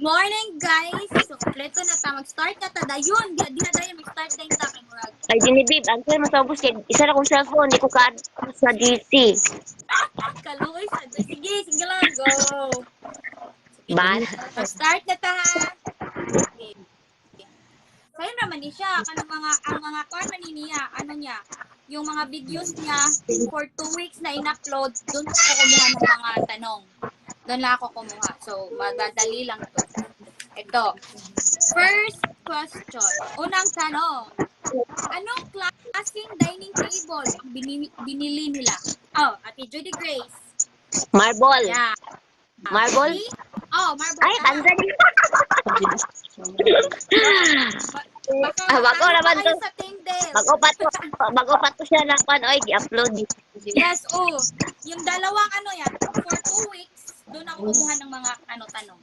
morning, guys. So, kompleto na ta. Mag-start na ta. Dayon. Di na dayon. Mag-start na yung ta. Kay Murag. Ay, dinibib. Ang sa'yo masabos kay isa na kong cellphone. Hindi ko ka sa DC. Kaluoy sa. Sige lang. Go. Bal. Mag-start na ta, ha? Okay. Kaya naman ni siya. Ang mga kwan niya. Ano niya? Yung mga videos niya for 2 weeks na in-upload, doon ako kumuha ng mga tanong. Doon lang ako kumuha. So, madadali lang to. Ito. First question. Unang tanong. Anong klaseng dining table ang binili nila? Oh, Ate Judy Grace. Marble. Yeah. Marble? Oh, marble. Ay, tansan. Bago naman to. Sa Tindel. Bago pa to siya ng pan. Oy, i-upload. Yes, oh. Yung dalawang yan, for 2 weeks, doon ako kumuha ng mga tanong.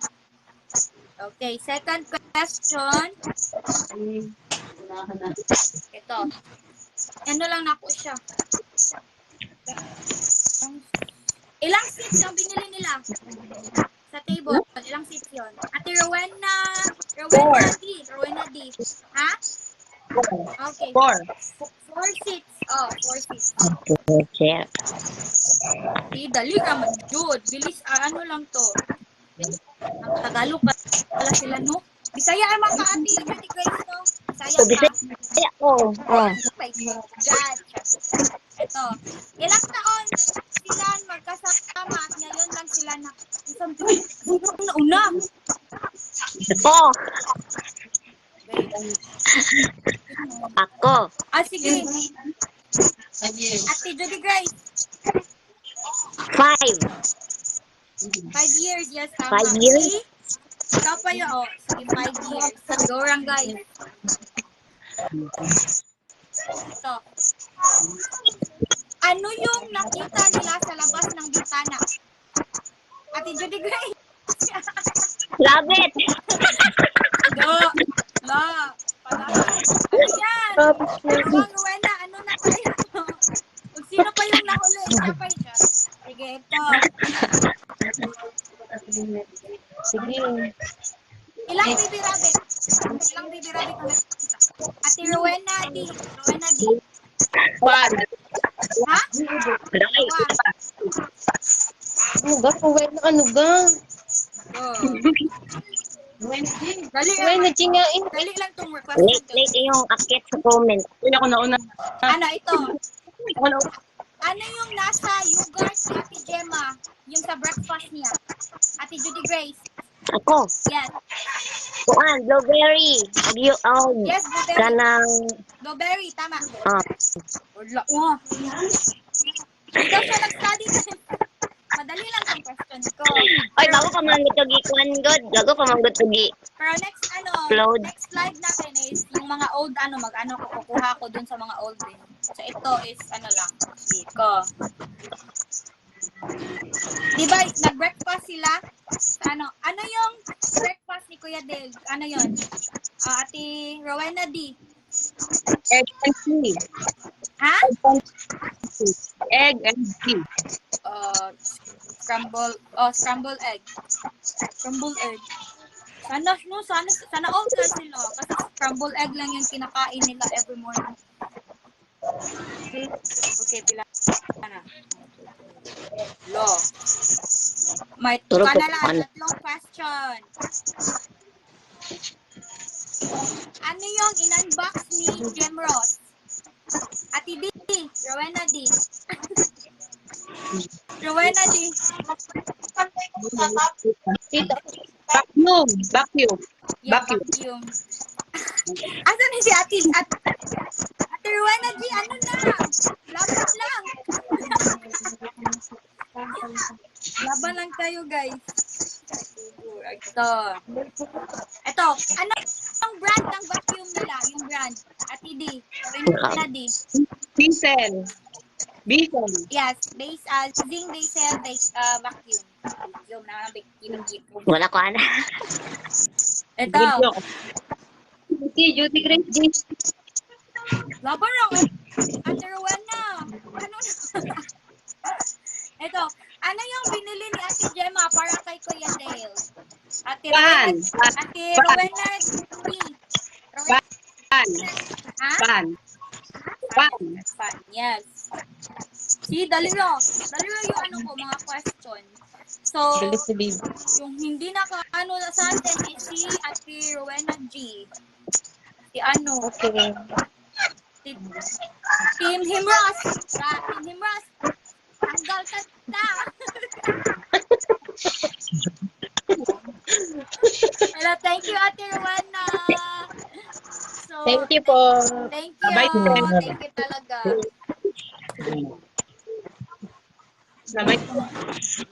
Okay, second question. Ito. Ano lang na po siya. Ilang seats ang binili nila sa table? Ilang seats yun? Ate Rowena D. Ha? Okay. 4 seats. Oh, 4 seats. Okay. Dali ka man, Jude. Bilis, ano lang to. Ang Tagalog pala sila, no? Bisaya ay mga ka-ate, Judy Grace, no? Bisaya So, ka. Bisaya ko. Oh. My God. Ito. Ilang taon sila magkasama at ngayon lang sila na isang nauna. Ako. Ako. Sige. Ate Judy Grace. 5. 5 years, yes, tama. 5 years? See? Ikaw pa yun, sige, 5 years. Go, Rangay. Ito. Ano yung nakita nila sa labas ng bintana? Ate Judy Grace. Rabbit. La. Ano yan? Rowena, ano na tayo? Kung sino pa yung nahuli, siya pa yun. Sige, ito. Sige. Ilang baby rabbit ang nakita? Ate Rowena D. 1. Ha? Right. Ano ga? Dali lang tong request. Late yung akit sa comment. Ako nauna. Ano ito? Ano yung nasa yogurt ni Ate Gemma? Yung sa breakfast niya? Ate Judy Grace. Ako. Yes. Kuan, blueberry. Yes, blueberry. Kanang... Blueberry, tama. Ah. Ikaw siya nag-study kasi. Madali lang ang question ko. Oy, bago pa manggut og ikuan god. Bago pa manggut og Pero next live natin is yung mga old kukuha ko dun sa mga old din. So ito is lang. Ko. Diba, nag-breakfast sila? Ano yung breakfast ni Kuya Del? Ano yun? Ate Rowena D. Egg and tea. Ha? Egg and tea. Scrambled egg. Scrambled egg. Sana all ka sila. Kasi scrambled egg lang yung kinakain nila every morning. Okay, pila na. May tatlong question. Ano yung in-unbox ni Jem Ross? Ate D. Rowena D. Rowena D. Vacuum. Yeah, vacuum. Asan na si Ate Rowena D? Ano na? Laban lang. Laban lang tayo, guys. Ito. Ano ang brand ng vacuum nila? Yung brand. Ate D. Rowena D. Diesel. Yes. Zing Diesel vacuum. Yung vacuum. Wala ko ana. Ito. Judy Grace. Laban lang. Ate Rowena. Ano na? Ito. Ano yung binili ni Ate Gemma para kay Kuya Dale? At Ate Pan. Rowena. Ate Rowena D. Rowena. Pan. Ha? Pan. Pan. Fan. Yes. See, dalawa. Dalawa yung ano ko, mga question. So, Bilis si baby. yung hindi naka-ano sa atin is si Ate Rowena G. Si ano, Okay. si Team Himros. Team Himros. Tanggal ka na. Hello, thank you, Ate Rowena. So, Thank you po. Thank you. Bye-bye. Thank you talaga. Sabay.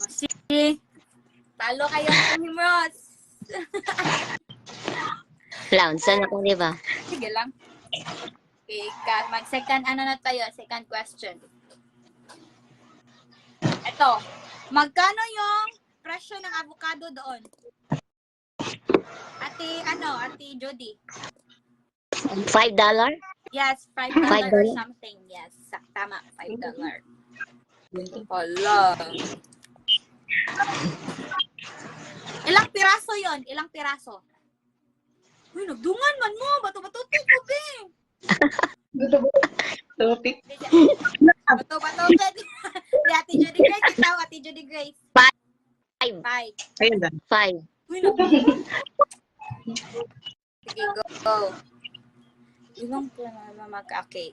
Si, talo kayo, Team Himros. Lounge na ako, di ba? Sige lang. Okay, mag-second, ano na tayo? Second question. Ito. Magkano yung presyo ng avocado doon? Ate Jody. $5? Yes, $5 $5? or something. Yes, tama, $5. Hala. Ilang piraso yon? Ilang piraso? Uy, nagdungan man mo. Bato-bato-tik ko, be. Topic. Bato-bato-tik. Di Ate Judy Grace. Ikaw, Ate Judy Grace. 5. 5. Ayun na. 5. Uy, nagdungan. Sige, go. Ilang okay.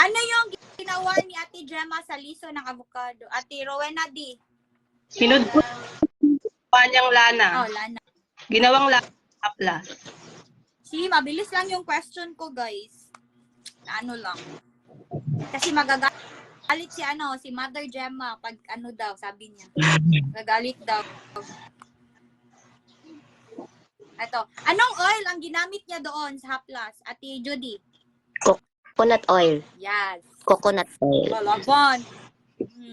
Ano yung ginawa ni Ate Gemma sa liso ng avocado? Ate Rowena D. Pinod ko niyang lana. Oh, Lana. Ginawang laplas. See, mabilis lang yung question ko, guys. Ano lang. Kasi magagalit si Mother Gemma pag ano daw, sabi niya. Magagalit daw. Ito. Anong oil ang ginamit niya doon sa haplas? Ate Judy. Coconut oil. Yes. Coconut oil. Laban.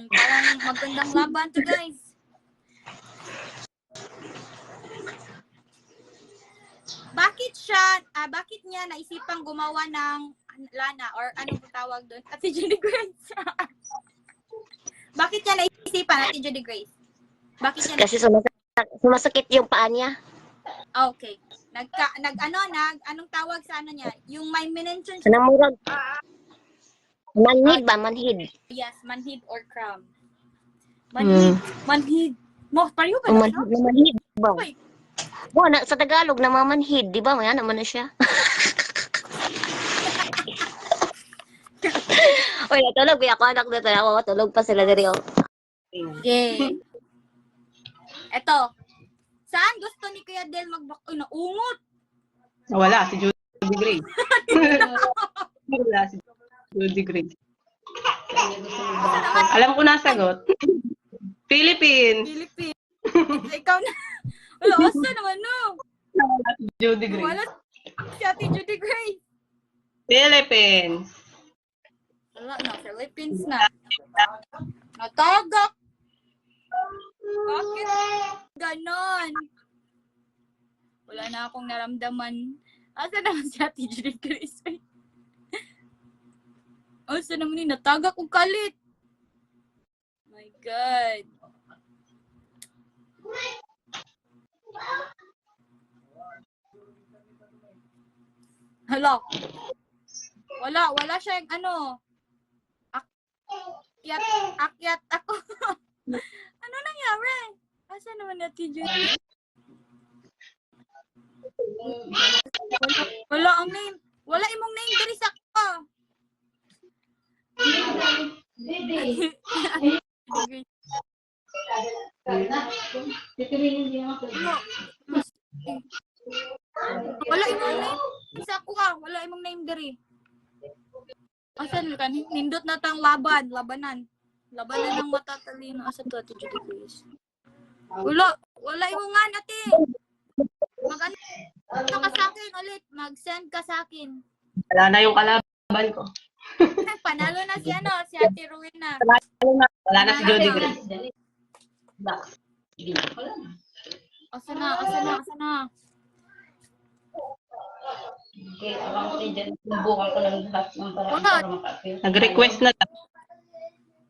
Parang magandang laban to, guys. Bakit niya naisipang gumawa ng lana or anong tawag doon? Ate Judy Grace. Bakit niya naisipan, Ate Judy Grace? Bakit niya Kasi sumasakit yung paa niya. Okay. Anong tawag sa ano niya? Yung may mention siya. Namurag. Manhid ba? Manhid. Yes, manhid or cramp. Manhid. Mo, pareho ba na siya? Manhid ba? Uy, Sa Tagalog, namamanhid. Di ba? May naman na siya. Uy, natulog. May ako anak na tayo. Tulog pa sila diri. okay. Eto. Saan gusto ni Kuya Del naungot? Wala, si Judy Grace. Wala, si Judy Grace. Alam ko na sagot. Philippines. Philippines. Ikaw na. Wala, asa naman no? Judy Wala Grace. si Ate Judy Grace. Philippines. Wala na, Philippines na. Natagak. Bakit ganon? Wala na akong naramdaman. Asa naman si Ate Judy Grace? Asa naman yun? Natagak kong kalit. My God. Hello. Wala siya yung ano. Akyat ako. Ano nangyari? Asa naman Ate Judy? Wala ang name. Wala imong name diri sa ko. Wala imong name sa ko ka. Wala imong name diri. Asan ka? Nindot na tang labanan. Labanan ng matatalino. Asa to Ate Judy Grace? Wala imong nga ate. Mag-ano ka sa akin ulit. Mag-send ka sa akin. Wala na yung kalaban ko. Panalo na si Ate Rowena. Wala na si Judy Grace. Asa na. Nag-request na.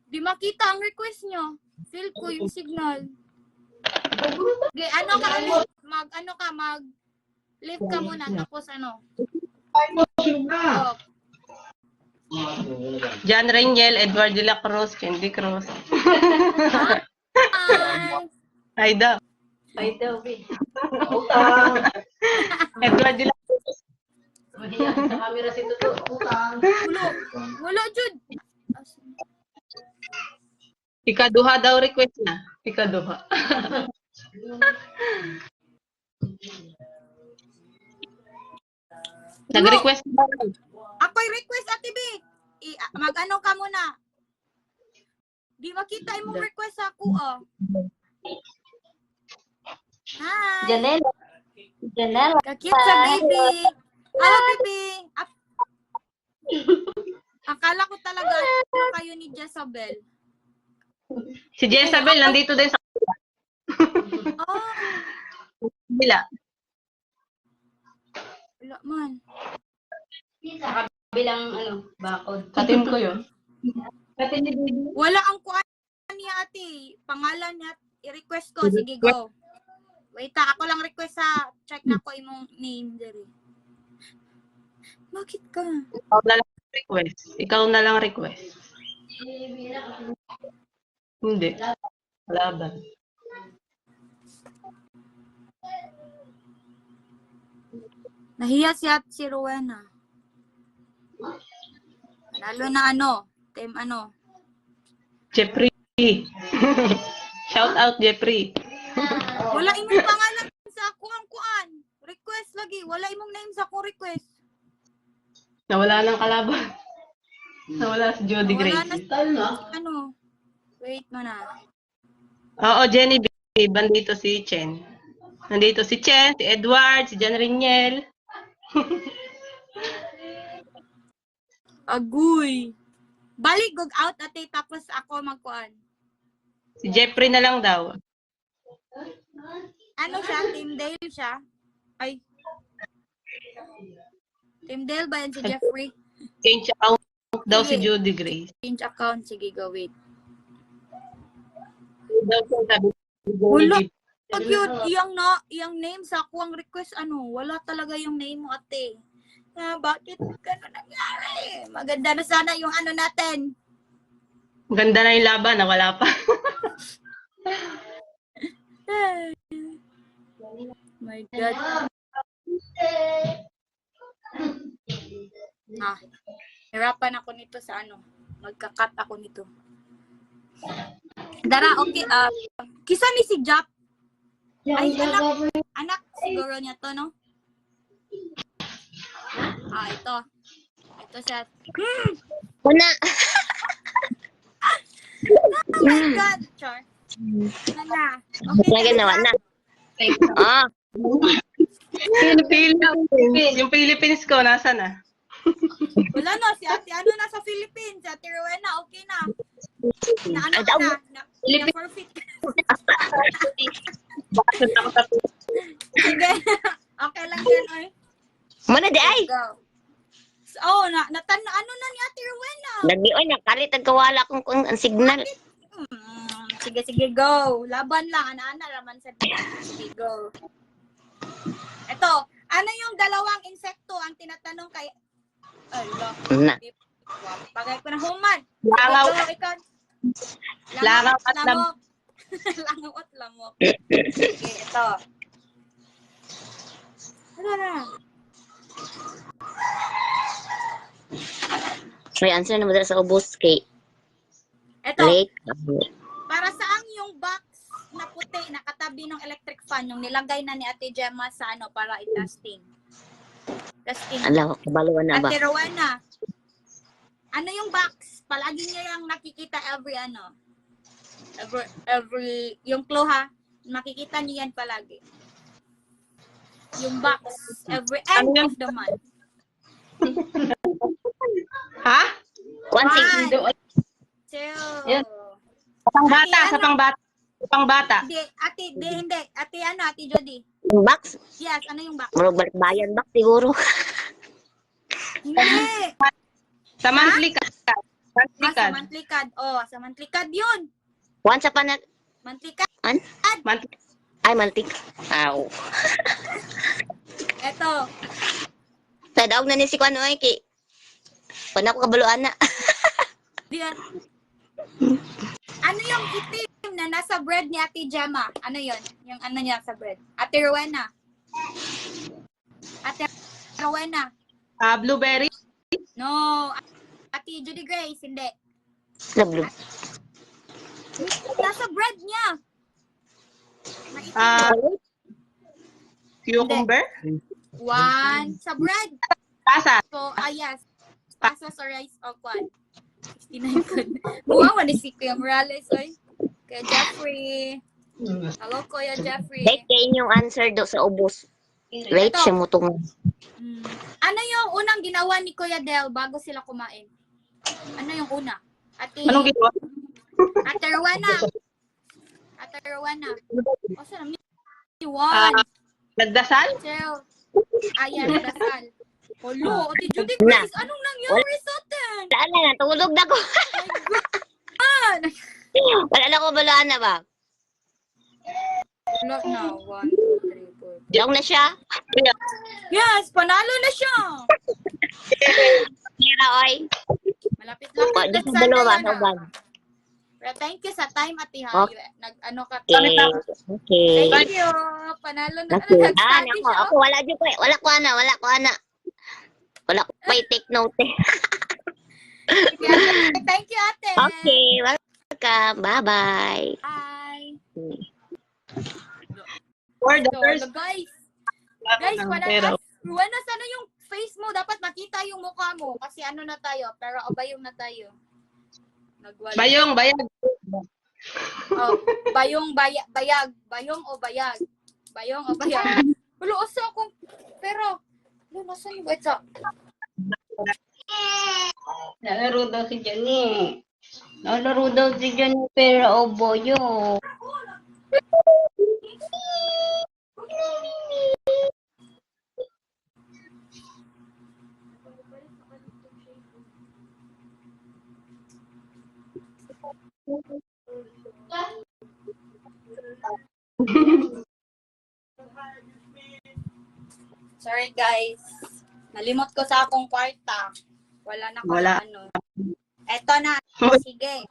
Di makita ang request nyo. Feel ko yung signal. Okay, ano ka ulit? Lift ka muna, tapos ano? Oh, John Reniel, Edward de la Cruz, Candy Cruz. hi! Ay daw. Edward de la Cruz. Wala, Jud. Ikaduha daw request na. Ikaduha. Nag-request ba? Ako'y request, Ate B. Mag-ano ka muna. Di makita imong request ako, oh. Hi! Janela. Kakit sa baby. Hello, baby. Akala ko talaga ano kayo ni Jezabel. Si Jezabel nandito din sa Oh, kabila. wala man. Bilang bakod. Katim ko yun. Wala ang kuan niya, ate. Pangalan niya, i-request ko. Sige, go. Wait, ako lang request sa check na ko imong name diri. Bakit ka? Ikaw na lang request. Ikaw na lang request. Hindi. Laban. Nahiya si Rowena. Lalo na team Jeffrey. Shout out Jeffrey. Wala imong pangalan sa ako ang kuan. Request lagi. Wala imong name sa akong request. Nawala ng kalaban. Nawala si Jody Wala Grace. na Wait mo na. Oo, Jenny B. Nandito si Chen. Nandito si Chen, si Edward, si John Reniel. Agoy. Balik gog out ate tapos ako magkuan. Si Jeffrey na lang daw. Ano siya? Team Dale siya? Ay. Team Dale ba yan si Jeffrey? Change account daw si Sige. Jody Grace. Change account. Sige, go wait. Daw siya sabi ni Wala. Jody. Pag yun, iyang name sa ako ang request, wala talaga yung name mo, ate. Bakit gano'n nangyari? Maganda na sana yung natin. Ganda na yung laban, nawala pa. My God. Hirapan ako nito sa Magka-cut ako nito. Dara, okay. Kisa ni si Jap. Ay, anak siguro niya to, no? Ito. Ito siya. Una. Oh my God, Char. Nana. Okay, Lagi nawa na. Ah. Yung Philippines ko, nasa na? Wala no, si ate, nasa Philippines. Si ate Rowena, okay na. Na forfeit. Sige. Okay lang yan, ay. Muna di ay. Go. Na ni ate Rowena. Nagdioy na kalit ang kawala kung ang signal. Sige, go. Laban lang. Ana raman sa sige, go. Ito, ano yung dalawang insekto ang tinatanong kay Na. Pagay ko na human. Langaw. Langaw at lamok. Langaw at lamok. Sige, ito. Ano na? May answer na madala sa ubos kay Ito. Lake. Para saan yung box na puti na katabi ng electric fan yung nilagay na ni Ate Gemma sa para i-testing? Testing. Ala, kabaluan na ba? Ate Rowena, ano yung box? Palagi niya yung nakikita every yung clue ha, makikita niya yan palagi. Yung box, every end of the month. Ha? One thing. 1, 2, Yan. Sa pangbata. Hindi, hindi. Ate Jody. Yung box? Yes, ano yung box? Murag balikbayan box siguro. Hindi. Sa monthly card. Monthly Sa card. monthly card. Sa monthly card yun. Once upon a... Monthly card. An? Monthly. Ay, mantik. Aw. Eto. Tadaog na ni si Kuan oy ki. Wala ko kabaluan na. Diyan. Ano yung itim na nasa bread ni Ate Gemma? Ano yon? Yung ano niya sa bread? Ate Rowena. Ate Rowena. Blueberry. No. Ate Judy Grace, hindi. Lablog. Nasa bread niya. Maitim. Ah, cucumber. One. Sa bread. Pasas. So, yes. Pasas or rice o kwan. 69 ko. Buwa mo ni si Kuya Morales, oy. Kuya Jeffrey. Hello, Kuya Jeffrey. Dahil kayo yung answer do sa ubos. Right Ito. siya mo tong. Ano yung unang ginawa ni Kuya Del bago sila kumain? Ano yung una? Anong ginawa? Ate Rowena. Ate Rowena. O, saan namin? One. Nagdasal? Two. Ayan, dasal. Hello, Ate Judy Grace, anong nangyari sa atin? Wala na, tulog na ko. Wala na ko baluan na ba? Wala na. 1, 2, 3, 4. Diyan na siya. Yes, panalo na siya. Mira, oy. Malapit-lapit O, na di sa sana dalawa, yan, sa uban. Pero thank you sa time, Ate Hayo. Nag-ano ka. Okay. Okay. Thank you. Panalo na. Okay. Nag-study Nako, siya. ako wala dyan ko eh. Wala ko ana. Wala ko pa take note eh. Thank you, Ate. Okay, welcome. Bye-bye. Bye. For the So, first. guys, Ruana, sana yung face mo, dapat makita yung mukha mo. Kasi ano na tayo, pero bayong na tayo. Nagwala. Bayong. Oh, bayag. Bayong o bayag. Bayong o bayag. Wala, asa akong, pero, nasa yung wetsa? Nalaro daw si Johnny. Nalaro daw si Johnny pero boyo. Sorry guys. Nalimot ko sa akong kwarta. Wala na ko Wala. ano. Eto na. Sige.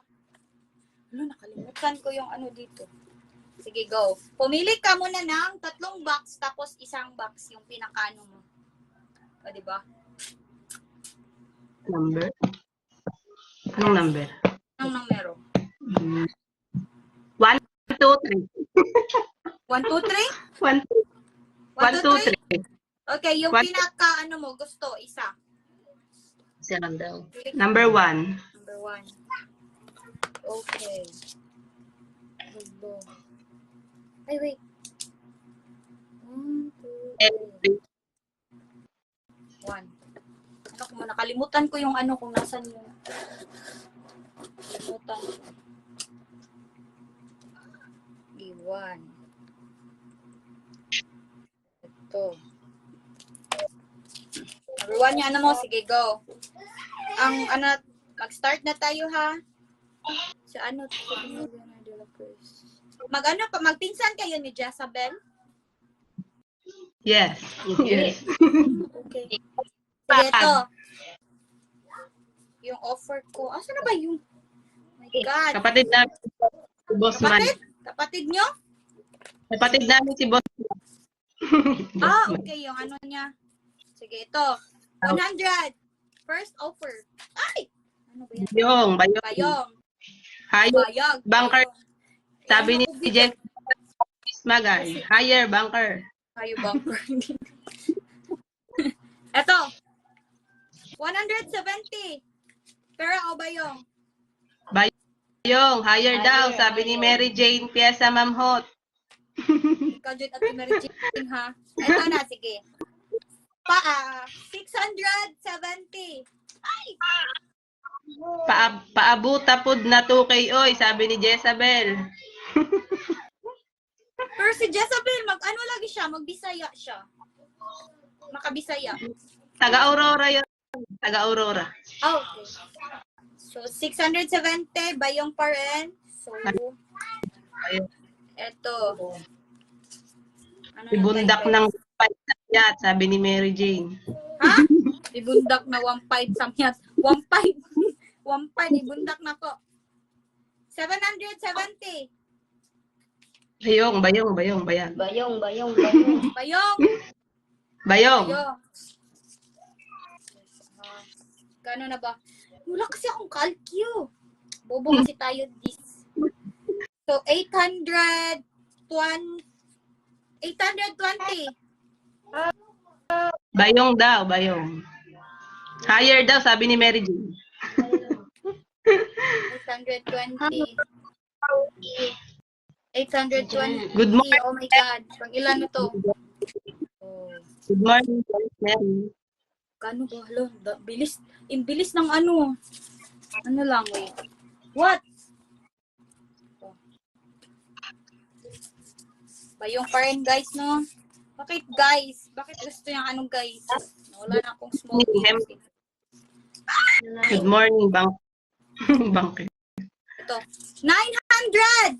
Ano, nakalimutan ko yung ano dito. Sige, go. Pumili ka muna ng 3 box tapos 1 box yung pinakaano mo. O, diba? Number. Anong number? Anong numero? 1, 2, 3. 1, 2, 3? 1, 2, 3. Okay, yung One- pinaka ano mo, gusto, isa. Isa lang daw. Number 1. Number 1. Okay. Hello. Ay, wait. 1, 2, 3. 1. Ano ko, nakalimutan ko yung ano kung nasan yung nakalimutan ko. Okay, 1. Ito. Number 1 yung ano mo, sige, go. Ang ano, mag-start na tayo ha. Sa ano, magpinsan kayo ni Jezabel? Yes. Yes. Okay. Sige, ito. Yung offer ko. Asa na ba yung? Oh my God. Kapatid namin si Boss Man. Kapatid nyo? Kapatid namin si Boss Man. Okay. Yung ano niya. Sige, ito. 100. First offer. Ay! Ano ba yan? Bayong. Higher Bayag. banker. Bayong. Sabi ni Ayun, Jen Magay. Higher banker. Kayo banker. Ito. 170. Pero o bayong? Bayong. Higher daw. Sabi ni Mary Jane Piesa Mamhot. Ikaw dyan at Mary Jane, ha? Ito na, sige. 670. Ay! Paabuta pod na 2K oy, sabi ni Jezabel. Pero si Jezabel, mag-ano lagi siya? Magbisaya siya. Makabisaya. Taga-Aurora yun. Taga-Aurora. Oh, okay. So, 670, bayong pa rin. So, eto. Ano Ibundak ng payat, sabi ni Mary Jane. Ha? Ibundak na 1.5 samyat. 1.5. 1.5 ibundak na ko. 770. Bayong. Bayong, bayong, bayong. Bayong. Bayong. Bayong. Kano na ba? Wala kasi akong calcio. Bobo kasi tayo this. So 820. Bayong daw, bayong. Higher daw, sabi ni Mary Jane. 820. 820. Good morning. Oh my God. Pang ilan na to? Oh. Good morning, Mary. Kano ba? Hala, bilis. Imbilis ng ano. Ano lang, wait. What? Oh. Bayong pa rin, guys, no? Bakit, guys? Bakit gusto yung ano, guys? Wala na akong smoking. Good morning, Bangke. Ito. 900!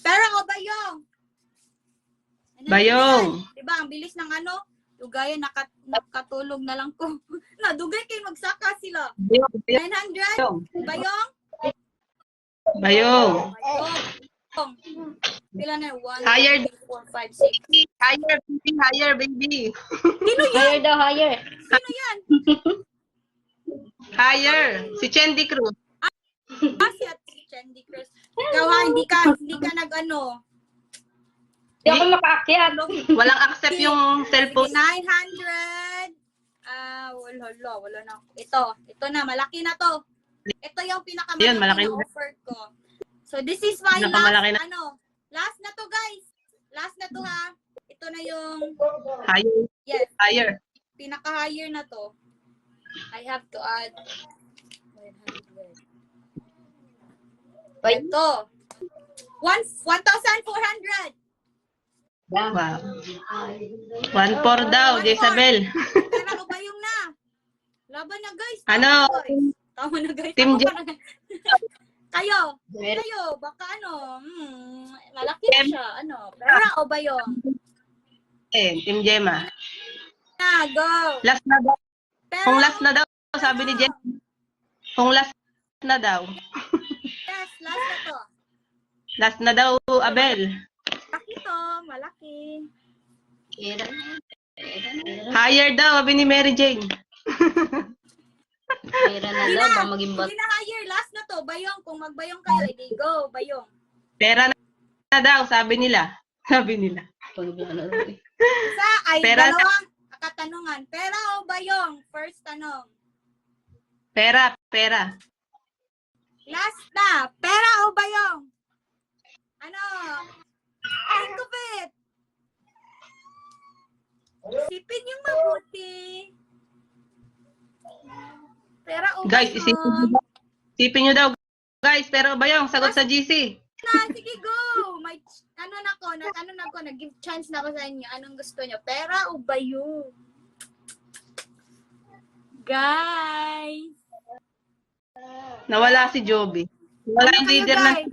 Pero o bayong? Bayong. Diba, ang bilis ng ano? Dugaya, nakatulog na lang ko. Nadugay kayo magsaka sila. 900? Bayong? Bayong. Bayong. Pila na? 1, Higher. 2, 3, 4, 5, 6. Higher, baby. Sino yan? Higher daw, higher. Sino yan? Higher. Si Chandy Cruz. Si Candy Cruz. Ikaw ha, hindi ka nag-ano. Hindi ako makaakyat. Walang accept yung cellphone. 900. Wala na. Ito na, malaki na to. Ito yung pinakamalaki Yan, malaki na na. offer ko. So this is my Pinakamalaki last, last na to guys. Last na to ha. Ito na yung, Higher. yes, Higher. pinaka-higher na to. I have to add 100. Ito. 1,400. Wow. 1-4 daw, Jezabel. Pero bayong na. Laban na guys. Ano? Tama na guys. Team Tama na, guys. Kayo, baka malaki na siya. Pera o bayong? Team Gemma. Na, go. Last na daw. Pera Kung last o na daw, sabi ni Gemma. Kung last na daw. Yes, last na to. Last na daw, Abel. Malaki to, malaki. Higher daw, sabi ni Mary Jane. Higher na daw, ba maging Hindi na higher, last na to. Bayong, kung magbayong kayo, edi go, bayong. Pera na daw, sabi nila. Sabi nila. Isa ay Pera na. dalawang katanungan. Pera o bayong? First tanong. Pera. Last na. Pera o bayong? Think of it. Isipin yung mabuti. Pera o Guys, bayong? isipin nyo daw. Guys, pero ba yung sagot sa GC? Sige, go. May, nag-give chance na ako sa inyo. Anong gusto nyo? Pera o bayong? Guys. Nawala si Joby. Wala yung Kayo, leader ng... guys.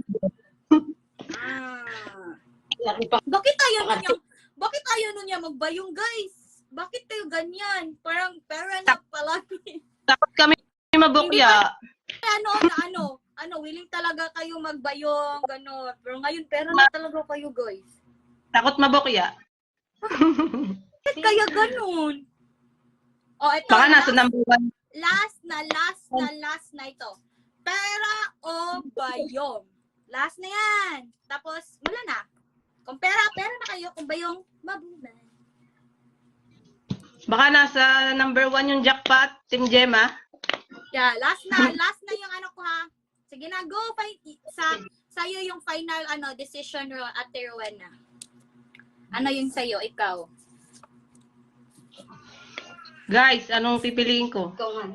Bakit ayaw nun niya magbayong, guys? Bakit kayo ganyan? Parang pera na palagi. Takot kami mabukya. Willing talaga kayo magbayong, gano'n. Pero ngayon, pera na talaga kayo, guys. Takot mabukya. Bakit kaya gano'n? O, ito. Baka nasa number 1. Last na ito. Pera o bayong? Last na yan. Tapos, wala na. Kung pera na kayo. Kung bayong, mabunay. Baka nasa number 1 yung jackpot, Team Gemma. Yeah, last na yung ko ha. Sige na, go. Sa'yo yung final decision, Ate Rowena. Ano yung sa'yo? Ikaw. Guys, anong pipiliin ko? Ikaw nga.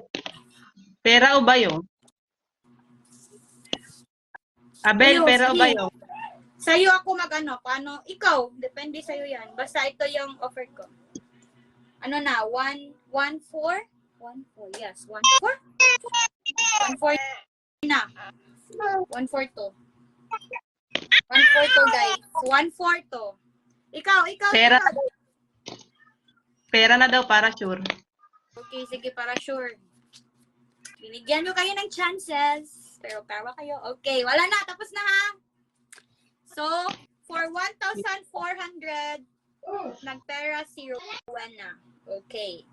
Pera o bayong? Abel, Ayos, pera o sige. bayong? Sa'yo ako paano? Ikaw, depende sa'yo yan. Basta ito yung offer ko. 1-4? 1-4, yes. 1-4? 1-4 na. 1-4 to. 1-4 to, guys. 1-4 to. Ikaw, Pera, ikaw. pera na daw para sure. Okay, sige, para sure. Binigyan nyo kayo ng chances. Pero tawa kayo. Okay, wala na. Tapos na ha. So, for 1,400, nagpera si Rowena. Okay.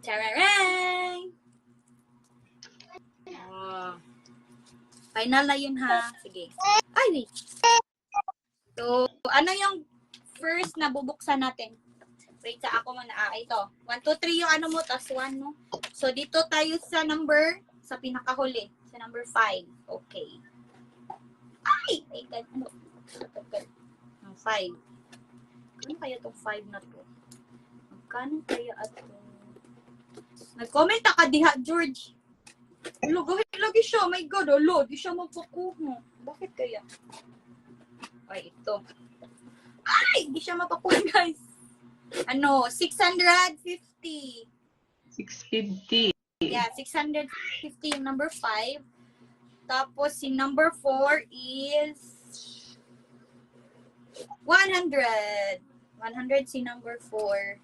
Tararang! Oh. Final na yun ha. Sige. Ay, wait. So, ano yung first na bubuksan natin? Wait, sa ako muna. Ito. 1, 2, 3 yung ano mo, tas 1 mo. So, dito tayo sa number, sa pinakahuli. Sa number 5. Okay. Ay! Ay, ano? 5. Ano kaya itong 5 na to? Magkano kaya ito? Nag-comment ka diha, George. Lagi siya. My God, di siya magpakuha. Bakit kaya? Ay, ito. Ay! Di siya mapakuha, guys. Ano, 650. 650. Yeah, 650 yung number 5. Tapos, si number 4 is 100. 100 si number 4.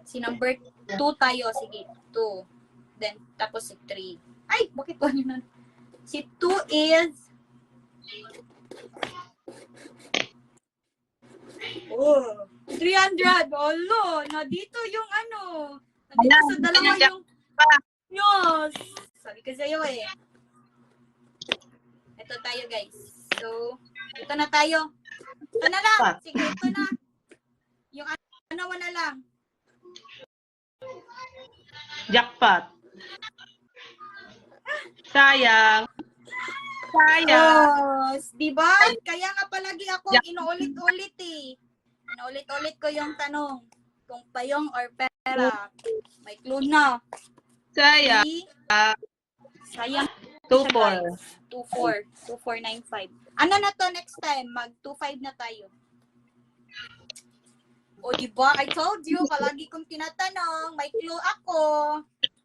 Si number 2 tayo. Sige, 2. Then, tapos si 3. Ay, bakit ba yun? Si 2 is... Oh, 300. Olo, na dito yung ano. Nandito sa dalawa yung... Yes. Sabi ko sa'yo eh. Ito tayo guys. So, ito na tayo. Ito na lang. Sige, ito na. Yung ano mo na lang. Jackpot. Sayang. Sayang. Yes. Diba? Kaya nga palagi ako inuulit-ulit eh. Inuulit-ulit ko yung tanong. Kung payong or pera. May clue na. Sayang. Sayang. 2-4. 2495. Ano na to next time? Mag 25 na tayo. O diba? I told you, palagi kong tinatanong, may clue ako.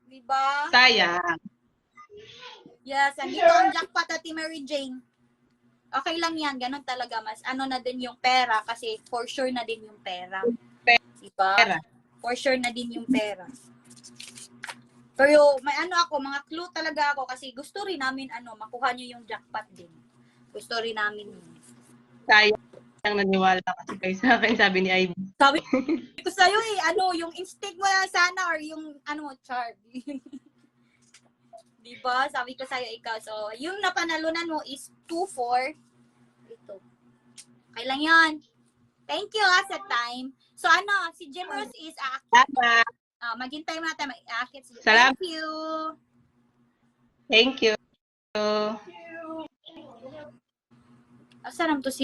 Diba? Sayang. Yes, andito ang jackpot at Mary Jane. Okay lang yan, ganun talaga. Mas ano na din yung pera kasi for sure na din yung pera. Diba? Pera. For sure na din yung pera. Pero may ano ako, mga clue talaga ako kasi gusto rin namin makuha nyo yung jackpot din. Gusto rin namin yun. Sayang naniwala kasi kayo sa akin, sabi ni Ivy. Sabi ko sa'yo yung instinct mo lang sana or yung char. Diba? Sabi ko sa'yo ikaw. So, yung napanalunan mo is 2-4. Ito. Okay lang yun. Thank you sa time. So, si Jim Rose is Salamat. maghintay mo natin. Mag-aakit. Salamat. Thank you. Thank you. Asan naman to si